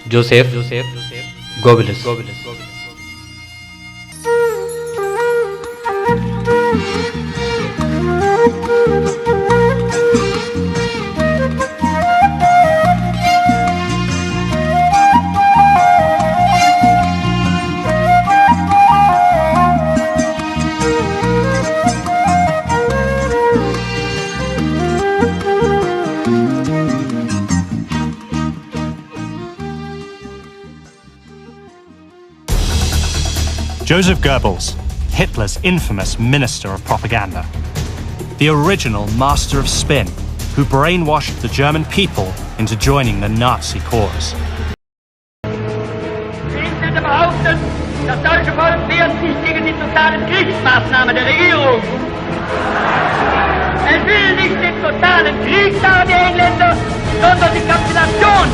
جوزيف جوبلس. Joseph Goebbels, Hitler's infamous minister of propaganda. The original master of spin, who brainwashed the German people into joining the Nazi cause. Ich behaupten, das deutsche Volk wehrt sich gegen die totalen Kriegsmaßnahmen der Regierung. Es will nicht den totalen Krieg, sagen die Engländer, sondern die Kapitulation.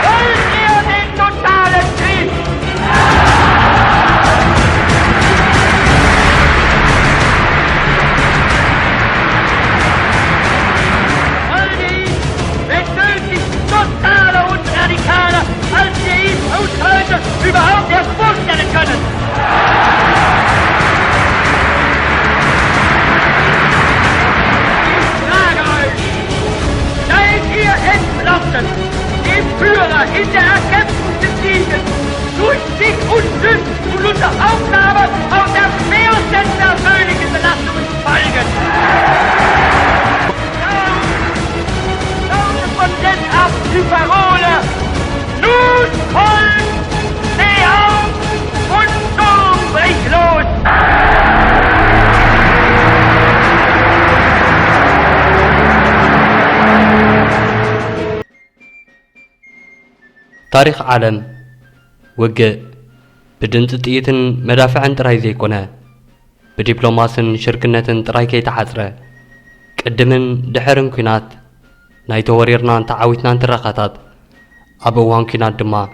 Wollt ihr den totalen Krieg? Wollt ihr ihn, wenn nötig, totaler und radikaler, als wir ihn uns heute überhaupt erst vorstellen können? Ich frage euch, seid ihr entschlossen, dem Führer in der erkämpften Siegen durch Sieg und Sünd und unter Aufnahme auf der schwersten persönlichen Belastungen zu folgen? Laute von jetzt ab die Parole: Nun folgt, steh auf und Sturm bricht los! تاريخ عالم وجه بدنت طيتن مدافعن تراي زيكونه بدبلوماسن شركنتن تراي كي تحصره قدمن دحرن كينات ناي توريرنا تعاويتنا ترخاتات ابوان كينات دما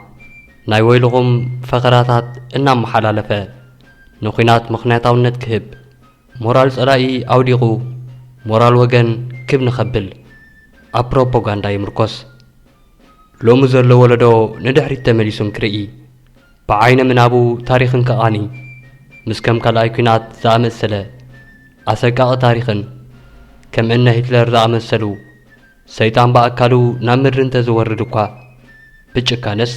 ناي ويلغم فقراتات انا محلالفه نخينات مخنياتاونت كهب مورال صراي اوديغو مورال وجن كب نخبل ابروباغاندا يمركوس لوم زلو ولدو ندحري تمليسون كرئي بعين منابو تاريخن كأني مسكم كالاي كينات زامسله أسكاء تاريخن كم إن هتلر زامسلو سيطان بأكالو نامرن تزوردوكا بيتشكانس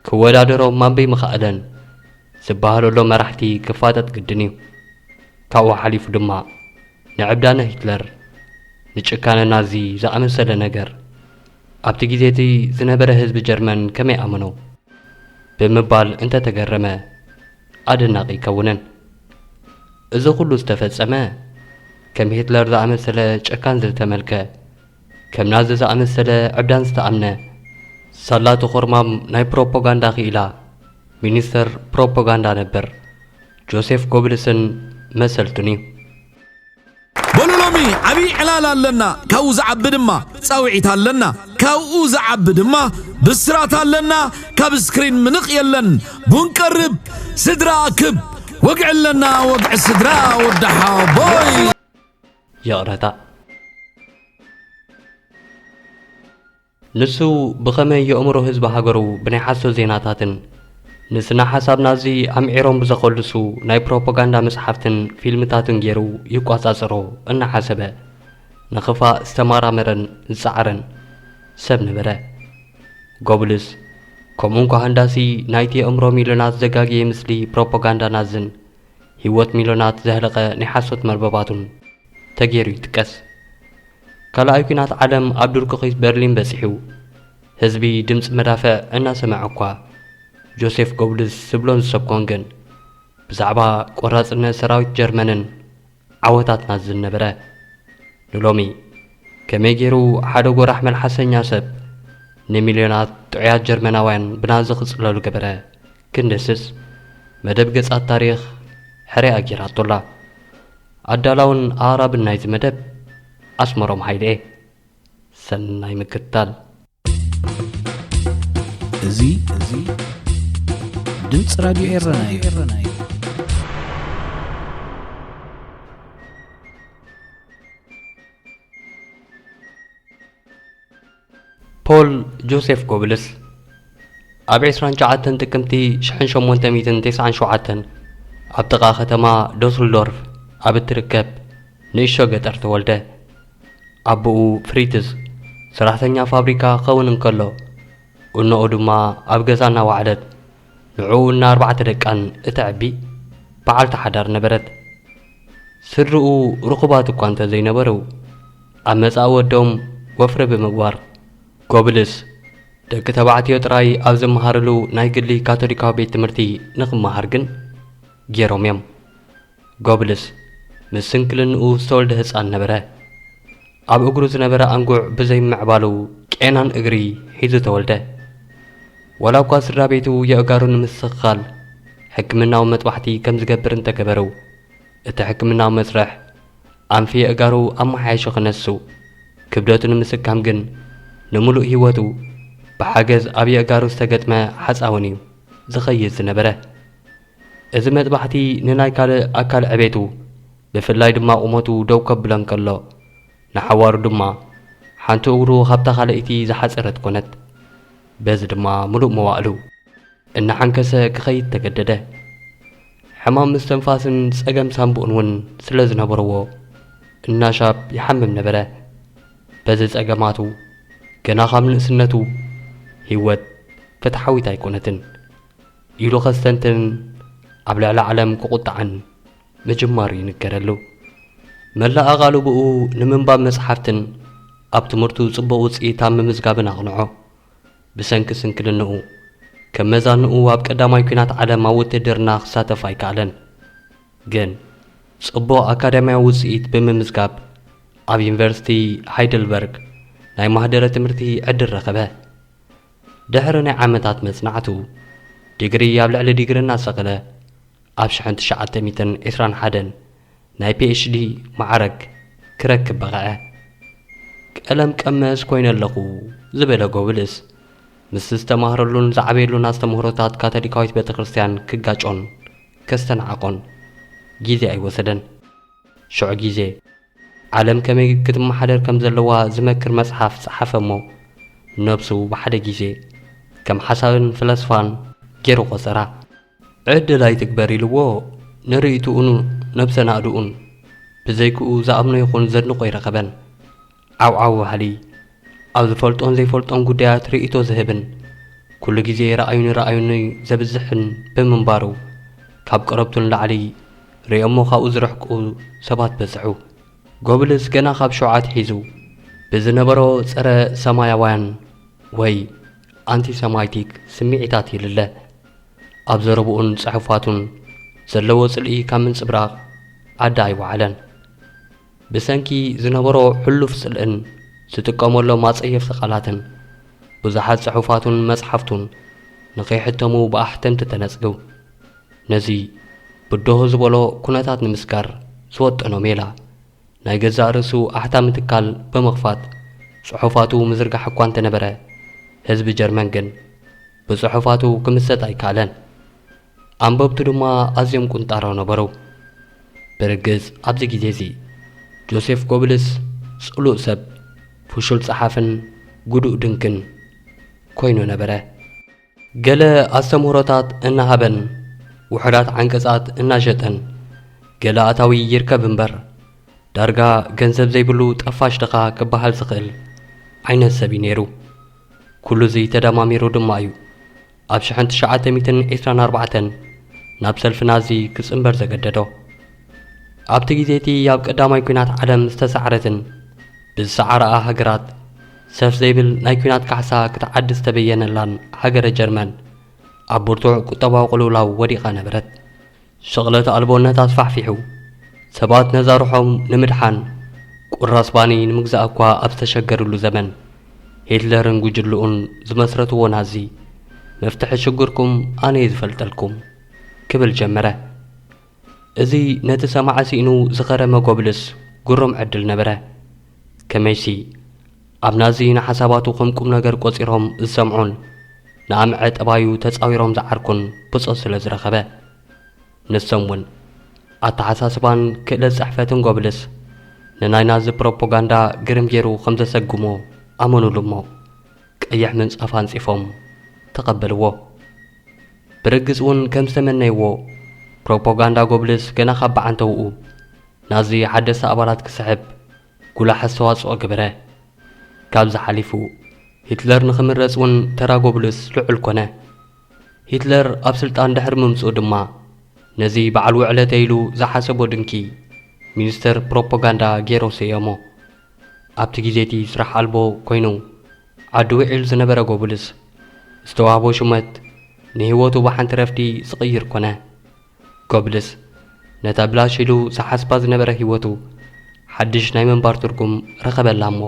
كودادرو مامبي مخالن سباهلو لو مرحتي كفاتت قدنيو كاو حليف دما نعبدان هتلر نتشكان نازي زامسله نجر ኣብቲ ግዜቲ ዝነበረ ህዝቢ ጀርመን ከመይ ኣመኖ ብምባል እንተ ተገረመ ኣደናቂ ይከውንን እዚ ኩሉ ዝተፈጸመ ከም ሂትለር ዝኣመሰለ ጨካን ዝተመልከ ከም ናዚ ዝኣመሰለ ዕብዳን ዝተኣምነ ሰላቱ ኹርማም ናይ ፕሮፓጋንዳ ኽኢላ ሚኒስተር ፕሮፓጋንዳ ነበር ጆሴፍ ጎብልስን መሰልቱን እዩ بولولومي عبي علال لنا كاو زعب دما صاوعيت لنا كاو زعب دما بسرات لنا كاب سكرين منق يلن بنقرب سدراكب وقع لنا وقع سدرا ودحا بوي يا رتا نسو بخمي يأمرو حزب هاجرو بني حسو زيناتاتن نسنا حساب نازي عمعيرون بزخلصو ناي بروباغاندا مسحفتن فيلمتاتن جيرو يقاصاصرو ان حسبه نخفا استمارامرن زعرن سب نبره ጎብልስ ከምኡን ኳሃንዳሲ ናይቲ እምሮ ሚሊዮናት ዘጋጊየ ምስሊ ፕሮፓጋንዳ ናዝን ህይወት ሚሊዮናት ዘህለቀ ናይ ሓሶት መርበባቱን ተገይሩ ይጥቀስ ካልኣይ ኩናት ዓለም ኣብ ዱርክኺስ በርሊን በፂሑ ህዝቢ ድምፂ መዳፈዕ እናሰምዐ እኳ ጆሴፍ ጎብልስ ስብሎን ዝሰብኮን ግን ብዛዕባ ቆራጽነት ሰራዊት ጀርመንን ዓወታት ናዝን ነበረ ንሎሚ ከመይ ገይሩ ሓደ ጎራሕ መልሓሰኛ ሰብ ንሚልዮናት ጥዑያት ጀርመናውያን ብናዚ ክጽለሉ ገበረ ክንደስስ መደብ ገጻት ታሪኽ ሕርያ ጌራቶላ ኣዳላውን ኣራብን ናይዚ መደብ ኣስመሮም ሃይለ ሰናይ ምክትታል እዚ ድምፅ ራድዮ ኤረና እዩ بول جوزيف غوبلس ኣብ 29 ጥቅምቲ 1897 ኣብ ጥቓ ከተማ ዶስልዶርፍ ኣብ እትርከብ ንእሽቶ ገጠር ተወልደ። ኣቦኡ ፍሪትዝ ሰራሕተኛ ፋብሪካ ክኸውን እንከሎ እኖኡ ድማ ኣብ ገዛ እናዋዕለት ንዕኡ እና 4 ደቃን እትዕቢ በዓልቲ ሓዳር ነበረት። ስድርኡ ርኹባት እኳ እንተዘይነበሩ ኣብ መጻኢ ወዶም ወፍሪ ብምግባር ጎብልስ ደቂ ተባዕትዮ ጥራይ ኣብ ዝመሃርሉ ናይ ግሊ ካቶሊካዊ ቤት ትምህርቲ ንኽመሃር ግን ገይሮም እዮም። ጎብልስ ምስ ስንክልንኡ ዝተወልደ ህፃን ነበረ። ኣብ እግሩ ዝነበረ አንጉዕ ብዘይምዕባሉ ቄናን እግሪ ሒዙ ተወልደ። ወላ እኳ ስድራ ቤቱ የእጋሩ ንምስትኽኻል ሕክምናዊ መጥባሕቲ ከም ዝገብር እንተገበሩ እቲ ሕክምናዊ መስርሕ ኣንፊ የእጋሩ ኣመሓያሹ ክነሱ ክብደቱ ንምስካም ግን ንሙሉእ ህይወቱ ብሓገዝ ኣብ የእጋሩ ዝተገጥመ ሓፃውን እዩ ዝኸይድ ዝነበረ። እዚ መጥባሕቲ ንናይ ካልእ ኣካል ዕቤቱ ብፍላይ ድማ ቁመቱ ደው ከብሎ እንከሎ ንሓዋሩ ድማ ሓንቲ እግሩ ካብታ ካልእቲ ዝሓፀረት ኮነት። በዚ ድማ ሙሉእ መዋእሉ እናሓንከሰ ክኸይድ ተገደደ። ሕማም ምስትንፋስን ፀገም ሳንቡእን እውን ስለ ዝነበርዎ እናሻብ ይሓምም ነበረ። በዚ ፀገማቱ ገና ካብ ንእስነቱ ህይወት ፍትሓዊት ኣይኮነትን ኢሉ ኸስተንትን ኣብ ልዕሊ ዓለም ክቁጣዕን ምጅማሩ ይንገረሉ። መላእ ኣቓልብኡ ንምንባብ መጽሓፍትን ኣብ ትምህርቱ ጽቡቕ ውፅኢት ኣብ ምምዝጋብን ኣቕንዖ። ብሰንኪ ስንክልንኡ ከም መዛንኡ ኣብ ቀዳማይ ኩናት ዓለም ኣብ ውትድርና ክሳተፍ ኣይከኣለን። ግን ጽቡቕ ኣካዳምያዊ ውፅኢት ብምምዝጋብ ኣብ ዩኒቨርሲቲ ሃይደልበርግ ናይ ማህደረ ትምህርቲ ዕድል ረኸበ። ድሕሪ ናይ ዓመታት መጽናዕቱ ዲግሪ ኣብ ልዕሊ ዲግሪ እናሰቕለ ኣብ 1921 ናይ PhD ማዕረግ ክረክብ በቕዐ። ቀለም ቀመስ ኮይኑ ኣለኹ ዝበለ ጎብልስ ምስ ዝተማህረሉን ዝዓበየሉን ኣስተምህሮታት ካቶሊካዊት ቤተ ክርስቲያን ክጋጮን ከስተናዓቆን ጊዜ ኣይወሰደን። ሽዑ ጊዜ ዓለም ከመይ ክትመሓደር ከም ዘለዋ ዝመክር መጽሓፍ ጸሓፈ እሞ ነብሱ ብሓደ ጊዜ ከም ሓሳብን ፍለስፋን ገይሩ ቆፀራ። ዕድል ኣይትግበር ኢልዎ ንርእይቱኡን ነብሰናእዱኡን ብዘይክኡ ዝኣምኖ ይኹን ዘድንቆ ይረኸበን። ዓውዓው ባህሊ ኣብ ዝፈልጦን ዘይፈልጦን ጉዳያት ርእይቶ ዝህብን ኩሉ ጊዜ ረኣዩኒ ዘብዝሕን ብምንባሩ ካብ ቀረብቱን ላዕሊ ርእዮሞ ካብኡ ዝረሕቁ ሰባት በዝሑ። ጎብልስ ገና ካብ ሸውዓት ሒዙ ብዝነበሮ ፀረ ሰማያውያን ወይ አንቲሰማይቲክ ስምዒታት ይልለ። ኣብ ዘረብኡን ጽሑፋቱን ዘለዎ ጽልኢ ካብ ምንጽብራቕ ዓዳ ኣይወዓለን። ብሰንኪ ዝነበሮ ሕሉፍ ጽልእን ዝጥቀመሎም ኣጸየፍቲ ቃላትን ብዙሓት ጽሑፋቱን መጽሓፍቱን ንኸይሕተሙ ብኣሕተምቲ ተነጽግው። ነዚ ብድሆ ዝበሎ ኩነታት ንምስጋር ዝወጠኖ ሜላ ናይ ገዛእ ርእሱ ኣሕታም ትካል ብምኽፋት ጽሑፋቱ ምዝርጋሕ እኳ እንተነበረ ህዝቢ ጀርመን ግን ብጽሑፋቱ ክምሰጥ ኣይከኣለን። ኣንበብቱ ድማ ኣዝዮም ቁንጣሮ ነበሩ። ብርግጽ ኣብዚ ጊዜ እዚ ጆሴፍ ጎብልስ ጽሉእ ሰብ ፍሹል ጸሓፍን ጉዱእ ድንክን ኮይኑ ነበረ። ገለ ኣስተምህሮታት እናሃበን ውሕዳት ዓንቀጻት እናሸጠን ገለ ኣታዊ ይርከብ እምበር ዳርጋ ገንዘብ ዘይብሉ ጠፋሽ ድኻ ክበሃል ዝኽእል ዓይነት ሰብ እዩ ነይሩ። ኩሉ እዚ ተደማሚሩ ድማ እዩ ኣብ 1924 ናብ ሰልፊ ናዚ ክጽምበር ዘገደዶ። ኣብቲ ጊዜቲ ኣብ ቀዳማይ ኩናት ዓለም ዝተሰዓረትን ብዝሰዓረኣ ሃገራት ሰልፍ ዘይብል ናይ ኩናት ካሕሳ ክትዓዲ ዝተበየነላን ሃገረ ጀርመን ኣብ ብርቱዕ ቁጠባዊ ቁልውላው ወዲቓ ነበረት። ሽቕለተ ኣልቦነት ኣስፋሕፊሑ ሰባት ነዛርሖም ንምድሓን ቁራስ ባኒ ንምግዛእ እኳ ኣብ ዝተሸገሩሉ ዘመን ሂትለርን ጉጅልኡን ዝመስረትዎ ናዚ መፍትሒ ሽጉርኩም ኣነ ዝፈልጠልኩም ክብል ጀመረ። እዚ ነቲ ሰማዕ ሲእኑ ዝኸረመ ጎብልስ ጉሮም ዕድል ነበረ። ከመይሲ ኣብ ናዚ ንሓሳባቱ ከም ቁም ነገር ቆፂሮም ዝሰምዑን ንኣምዐ ጠባዩ ተፃዊሮም ዝዓርኩን ብፆት ስለ ዝረኸበ ንሶም እውን ኣተሓሳስባን ክእለት ፅሕፈትን ጎብልስ ንናይ ናዚ ፕሮፓጋንዳ ግርም ገይሩ ከም ዘሰግሞ ኣመኑሉ እሞ ቀያሕ ምንጻፍ አንጺፎም ተቀበልዎ ብርግጽውን ከም ዝተመነይዎ ፕሮፓጋንዳ ጎብልስ ገና ካብ በዓንተውኡ ናዚ ሓደስተ ኣባላት ክስሕብ ጉላሕ ኣስተዋጽኦ ገበረ ካብዚ ሓሊፉ ሂትለር ንኽምረጽውን ተራ ጎብልስ ልዑል ኮነ ሂትለር ኣብ ስልጣን ድሕሪ ምምጽኡ ድማ ነዚ በዓል ውዕለት ኢሉ ዝሓሰቦ ድንቂ ሚኒስተር ፕሮፓጋንዳ ገይሮ ሰየሞ ኣብቲ ግዜቲ ስራሕ ኣልቦ ኮይኑ ዓዲ ውዒል ዝነበረ ጎብልስ ዝተዋህቦ ሹመት ንህይወቱ ብሓንቲ ረፍዲ ዝቕይር ኮነ ጎብልስ ነታ ብላሽ ኢሉ ዝሓስባ ዝነበረ ህይወቱ ሓድሽ ናይ መንባር ትርጉም ረኸበላ እሞ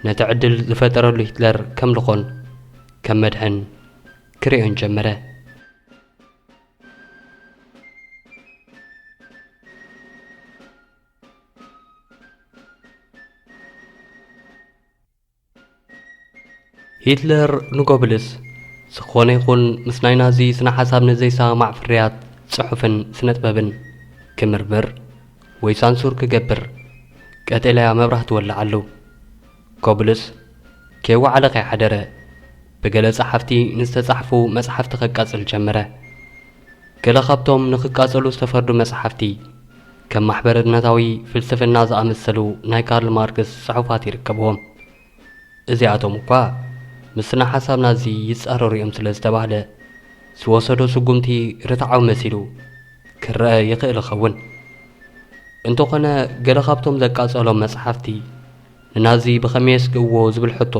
ነቲ ዕድል ዝፈጠረሉ ሂትለር ከም ልኾን ከም መድሕን ክሪኦን ጀመረ ሂትለር ንጎብልስ ዝኾነ ይኹን ምስ ናይ ናዚ ስነ ሓሳብ ንዘይሰማዕ ፍርያት ጽሑፍን ስነጥበብን ክምርምር ወይ ሳንሱር ክገብር ቀጠልያ መብራህቲ ወላዓሉ ጎብልስ ከይወዓለ ከይሓደረ ብገለ ጸሓፍቲ ንዝተጻሕፉ መጽሓፍቲ ከቃጽል ጀመረ ገለ ካብቶም ንኽቃጸሉ ዝተፈርዱ መጽሓፍቲ ከም ማሕበረትነታዊ ፍልስፍና ዝኣመሰሉ ናይ ካርል ማርክስ ጽሑፋት ይርከብዎም እዚኣቶም እኳ ምስና ሓሳብ ናዚ ይጻረሩ እዮም ስለ ዝተባህለ ዝወሰዶ ስጉምቲ ርትዓዊ መሲሉ ክርአ ይኽእል ይኸውን እንተኾነ ገለ ካብቶም ዘቃጸሎም መጽሓፍቲ ንናዚ ብኸመይ የስግእዎ ዝብል ሕቶ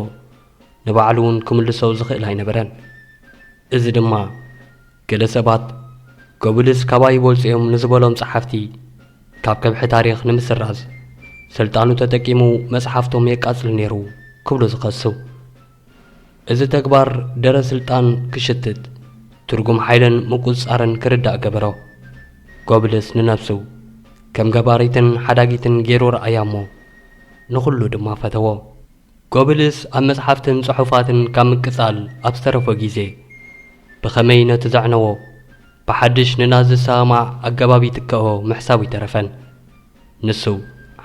ንባዕሉ እውን ክምልሶ ዝኽእል ኣይነበረን እዚ ድማ ገለ ሰባት ጎብልስ ካባይ ይበልጽዮም ንዝበሎም ጸሓፍቲ ካብ ከብሒ ታሪኽ ንምስራዝ ስልጣኑ ተጠቂሙ መጽሓፍቶም የቃጽል ነይሩ ክብሉ ዝኸሱ እዚ ተግባር ደረ ስልጣን ክሽትት ትርጉም ሓይልን ምቁጽጻርን ክርዳእ ገበሮ ጎብልስ ንነፍሱ ከም ገባሪትን ሓዳጊትን ገይሩ ረኣያ እሞ ንኹሉ ድማ ፈተዎ ጎብልስ ኣብ መጽሓፍትን ጽሑፋትን ካብ ምቅጻል ኣብ ዝተረፈ ጊዜ ብኸመይ ነቲ ዘዕነዎ ብሓድሽ ንናዚ ዝሰማዕ ኣገባቢ ትከኦ ምሕሳቡ ይተረፈን ንሱ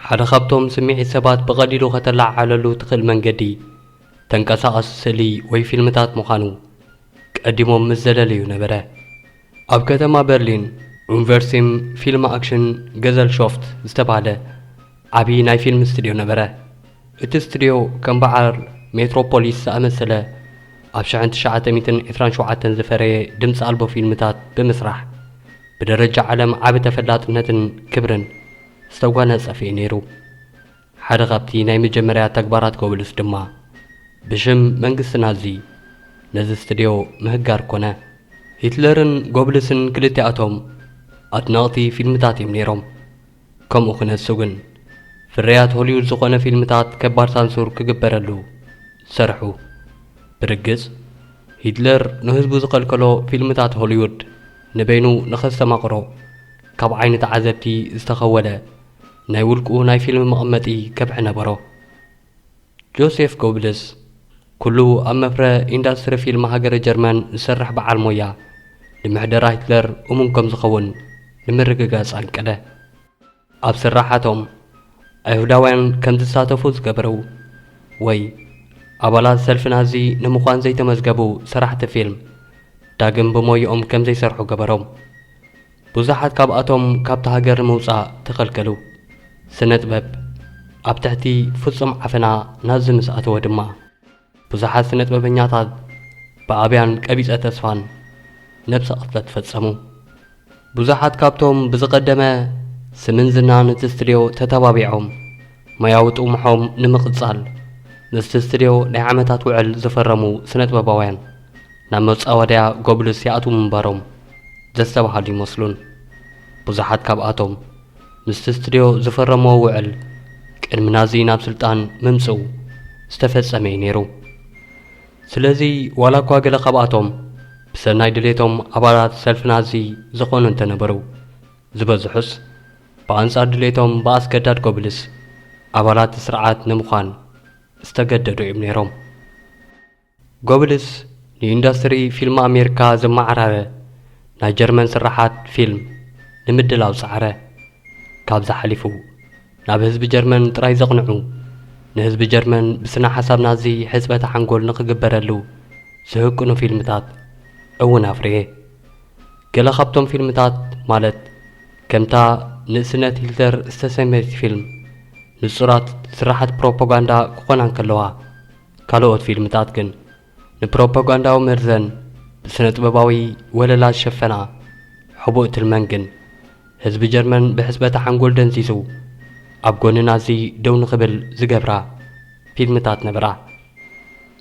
ሓደ ካብቶም ስምዒት ሰባት ብቐሊሉ ከተላዓለሉ ትኽእል መንገዲ ተንቀሳቐሲ ስእሊ ወይ ፊልምታት ምዃኑ ቀዲሞም ምዘለለዩ ነበረ ኣብ ከተማ በርሊን ዩኒቨርሲም ፊልም ኣክሽን ገዘልሾፍት ዝተባህለ ዓብዪ ናይ ፊልም ስትድዮ ነበረ እቲ ስትድዮ ከም በዓል ሜትሮፖሊስ ዝኣመሰለ ኣብ 1927 ዝፈረየ ድምፂ ኣልቦ ፊልምታት ብምስራሕ ብደረጃ ዓለም ዓብ ተፈላጥነትን ክብርን ዝተጓነጸፈ እዩ ነይሩ ሓደ ካብቲ ናይ መጀመርያ ተግባራት ጎብልስ ድማ ብሽም መንግስቲ ናዚ ነዚ ስትድዮ ምህጋር ኮነ ሂትለርን ጎብልስን ክልቲኣቶም ኣድነቕቲ ፊልምታት እዮም ነይሮም ከምኡ ክነሱ ግን ፍርያት ሆሊውድ ዝኾነ ፊልምታት ከባድ ሳንሱር ክግበረሉ ሰርሑ ብርግጽ ሂትለር ንህዝቡ ዝኸልከሎ ፊልምታት ሆሊውድ ንበይኑ ንኸስተማቕሮ ካብ ዓይኒ ተዓዘብቲ ዝተኸወለ ናይ ውልቁ ናይ ፊልም መቐመጢ ከብሒ ነበሮ ጆሴፍ ጎብልስ ኩሉ ኣብ መፍረ ኢንዳስትሪ ፊልም ሃገረ ጀርመን ዝሰርሕ በዓል ሞያ ንምሕደራ ሂትለር እሙን ከም ዝኸውን ንምርግጋጽ አንቀደ ኣብ ስራሓቶም ኣይሁዳውያን ከም ዝሳተፉ ዝገበረው ወይ ኣባላት ሰልፊ ናዚ ንምዃን ዘይተመዝገቡ ስራሕቲ ፊልም ዳግም ብሞይኦም ከም ዘይሰርሑ ገበሮም ብዙሓት ካብኣቶም ካብቲ ሃገር ምውፃእ ተኸልከሉ ስነ ጥበብ ኣብ ትሕቲ ፍጹም ዓፈና ናዚ ምስ ኣተወ ድማ ብዙሓት ስነ ጥበበኛታት ብኣብያን ቀቢጸ ተስፋን ነብሰ ቅትለት ፈጸሙ ብዙሓት ካብቶም ብዝቐደመ ስምን ዝናን እቲ ስትድዮ ተተባቢዖም ሞያዊ ጥሙሖም ንምቕጻል ነቲ ስትድዮ ናይ ዓመታት ውዕል ዝፈረሙ ስነ ጥበባውያን ናብ መጻወድያ ጎብልስ ይኣትዉ ምንባሮም ዘስተባሃሉ ይመስሉን ብዙሓት ካብኣቶም ምስቲ ስትድዮ ዝፈረምዎ ውዕል ቅድሚ ናዚ ናብ ስልጣን ምምጽኡ ዝተፈጸመ እዩ ነይሩ ስለዚ ዋላ እኳ ገለ ካብኣቶም ብሰናይ ድሌቶም ኣባላት ሰልፊ ናዚ ዝኾኑ እንተነበሩ ዝበዝሑስ ብኣንጻር ድሌቶም ብኣስገዳድ ጎብልስ ኣባላት ስርዓት ንምዃን ዝተገደዱ እዮም ነይሮም ጎብልስ ንኢንዳስትሪ ፊልም ኣሜሪካ ዘመዓራረ ናይ ጀርመን ስራሓት ፊልም ንምድላው ጻዕረ ካብዚ ሓሊፉ ናብ ህዝቢ ጀርመን ጥራይ ዘቕንዑ ንህዝቢ ጀርመን ብስና ሓሳብና እዚ ሕፅበት ሓንጎል ንኽግበረሉ ዝህቅኑ ፊልምታት እውን ኣፍርየ ገለ ካብቶም ፊልምታት ማለት ከምታ ንእስነት ሂትለር ዝተሰመየት ፊልም ንጹራት ስራሓት ፕሮፓጋንዳ ክኾና እንከለዋ ካልኦት ፊልምታት ግን ንፕሮፓጋንዳዊ መርዘን ብስነ ጥበባዊ ወለላ ዝሸፈና ሕቡእ ትልመን ግን ህዝቢ ጀርመን ብሕፅበተ ሓንጎል ደንዚዙ ኣብ ጎኒ ናዚ ደው ንኽብል ዝገብራ ፊልምታት ነበራ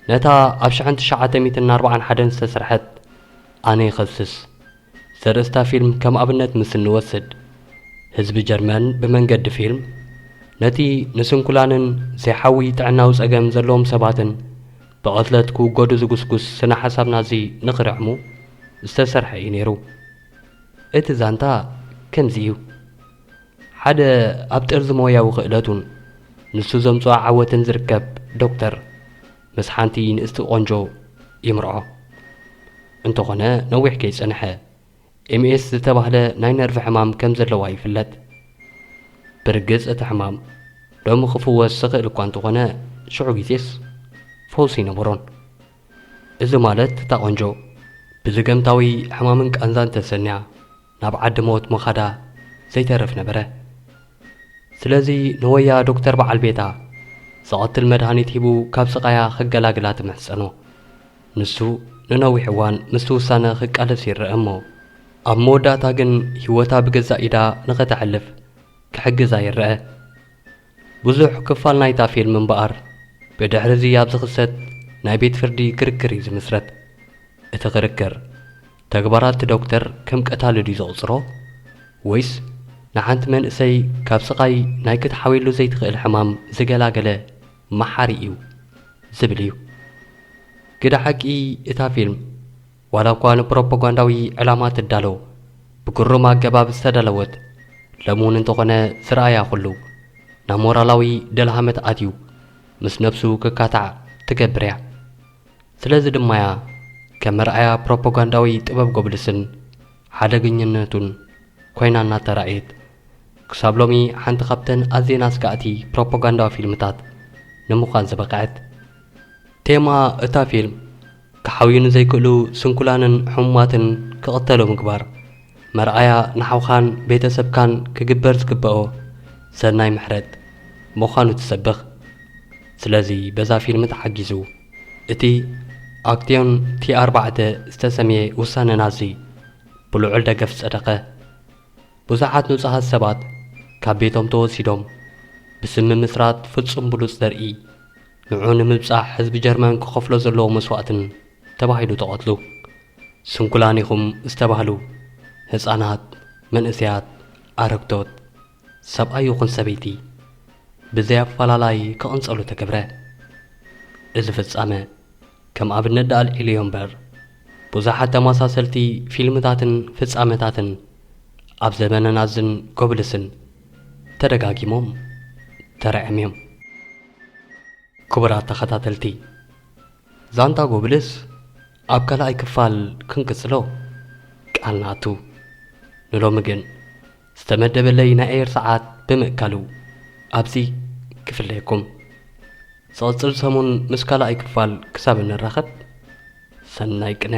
ነታ ኣብ 1941 ዝተሰርሐት ኣነ ይኸስስ ዘርእስታ ፊልም ከም ኣብነት ምስ እንወስድ ህዝቢ ጀርመን ብመንገዲ ፊልም ነቲ ንስንኩላንን ዘይሓዊ ጥዕናዊ ጸገም ዘለዎም ሰባትን ብቐትለት ክውገዱ ዝጉስጉስ ስነ ሓሳብ ናዚ ንኽርዕሙ ዝተሰርሐ እዩ ነይሩ እቲ ዛንታ ከምዚ እዩ ሓደ ኣብ ጥርዚ ሞያዊ ክእለቱን ንሱ ዘምፅኦ ዓወትን ዝርከብ ዶክተር ምስ ሓንቲ ንእስቲ ቆንጆ ይምርዖ እንተኾነ ነዊሕ ከይጸንሐ ኤምኤስ ዝተባህለ ናይ ነርቪ ሕማም ከም ዘለዋ ይፍለጥ ብርግጽ እቲ ሕማም ሎሚ ክፍወስ ዝኽእል እኳ እንተኾነ ሽዑ ጊዜስ ፈውሲ ይነበሮን እዚ ማለት እታ ቆንጆ ብዝገምታዊ ሕማምን ቃንዛን ተሰንያ ናብ ዓዲ ሞት መኻዳ ዘይተረፍ ነበረ ስለዚ ነወያ ዶክተር በዓል ቤታ ዝቐትል መድሃኒት ሂቡ ካብ ስቓያ ክገላግላ ትምሕፀኖ ንሱ ንነዊሕ እዋን ምስቲ ውሳነ ክቃለስ ይርአ እሞ ኣብ መወዳእታ ግን ህይወታ ብገዛእ ኢዳ ንኽተሕልፍ ክሕግዛ ይርአ ብዙሕ ክፋል ናይታ ፊልም እምበኣር ብድሕሪ እዚ ኣብ ዝኽሰት ናይ ቤት ፍርዲ ክርክር እዩ ዝምስረት እቲ ክርክር ተግባራት ዶክተር ከም ቀታሊ ድዩ ዘቕፅሮ ወይስ ንሓንቲ መንእሰይ ካብ ስቓይ ናይ ክትሓዊሉ ዘይትኽእል ሕማም ዝገላገለ መሓሪ እዩ ዝብል እዩ ግዳ ሓቂ እታ ፊልም ዋላ እኳ ንፕሮፓጋንዳዊ ዕላማ ትዳሎ ብግሩም ኣገባብ ዝተዳለወት ለሙን እንተኾነ ዝረኣያ ኩሉ ናብ ሞራላዊ ደልሃመት ኣትዩ ምስ ነብሱ ክካታዕ ትገብር እያ ስለዚ ድማያ ከም መርኣያ ፕሮፓጋንዳዊ ጥበብ ጎብልስን ሓደገኝነቱን ኮይና እናተራእየት ክሳብ ሎሚ ሓንቲ ካብተን ኣዝየን ኣስጋእቲ ፕሮፓጋንዳዊ ፊልምታት ንምዃን ዝበቕዐት ቴማ እታ ፊልም ክሓውዩን ዘይክእሉ ስንኩላንን ሕሙማትን ክቕተሉ ምግባር መርኣያ ንሓውኻን ቤተሰብካን ክግበር ዝግብኦ ሰናይ ምሕረት ምዃኑ ትሰብኽ ስለዚ በዛ ፊልም ተሓጊዙ እቲ ኣክትዮን T4 ዝተሰመየ ውሳነ ናዚ ብልዑል ደገፍ ጸደቐ ብዙሓት ንጹሃት ሰባት ካብ ቤቶም ተወሲዶም ብስም ምስራት ፍጹም ብሉጽ ዘርኢ ንዑ ንምብጻሕ ህዝቢ ጀርመን ክኸፍሎ ዘለዎ መስዋዕትን ተባሂሉ ተቐትሉ ስንኩላን ኢኹም ዝተባህሉ ህፃናት መንእስያት ኣረግቶት ሰብኣይ ይኹን ሰበይቲ ብዘይኣፈላላይ ክቕንጸሉ ተገብረ እዚ ፍጻመ ከም ኣብነት ኣልዒሉ እምበር ብዙሓት ተመሳሰልቲ ፊልምታትን ፍጻመታትን ኣብ ዘመነናዝን ጎብልስን ተደጋጊሞም ተረዕዮም እዮም ክቡራት ተኸታተልቲ ዛንታ ጎብልስ ኣብ ካልኣይ ክፋል ክንቅጽሎ ቃልናቱ ንሎሚ ግን ዝተመደበለይ ናይ ኤር ሰዓት ብምእካሉ ኣብዚ ክፍለየኩም ዝቕጽል ሰሙን ምስ ካልኣይ ክፋል ክሳብ እንራኸብ ሰናይ ቅነ